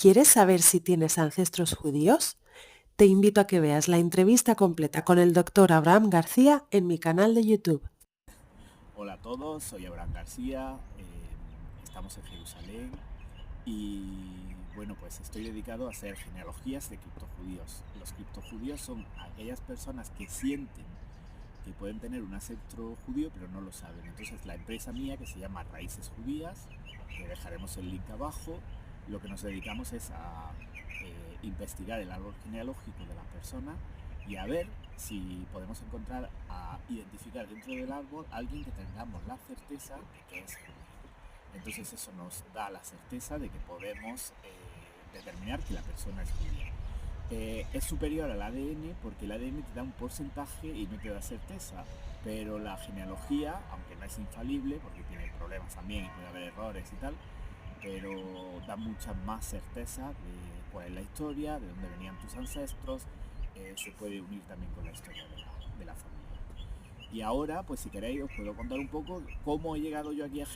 ¿Quieres saber si tienes ancestros judíos? Te invito a que veas la entrevista completa con el doctor Abraham García en mi canal de YouTube. Hola a todos, soy Abraham García, estamos en Jerusalén y bueno, pues estoy dedicado a hacer genealogías de criptojudíos. Los criptojudíos son aquellas personas que sienten que pueden tener un ancestro judío pero no lo saben. Entonces la empresa mía, que se llama Raíces Judías, que dejaremos el link abajo, lo que nos dedicamos es a investigar el árbol genealógico de la persona y a ver si podemos encontrar, a identificar dentro del árbol a alguien que tengamos la certeza de que es judío. Entonces eso nos da la certeza de que podemos determinar que la persona es judía. Es superior al ADN porque el ADN te da un porcentaje y no te da certeza, pero la genealogía, aunque no es infalible porque tiene problemas también y puede haber errores y tal, pero da mucha más certeza de cuál es la historia, de dónde venían tus ancestros. Se puede unir también con la historia de la familia. Y ahora, pues si queréis, os puedo contar un poco cómo he llegado yo aquí a Jerusalén.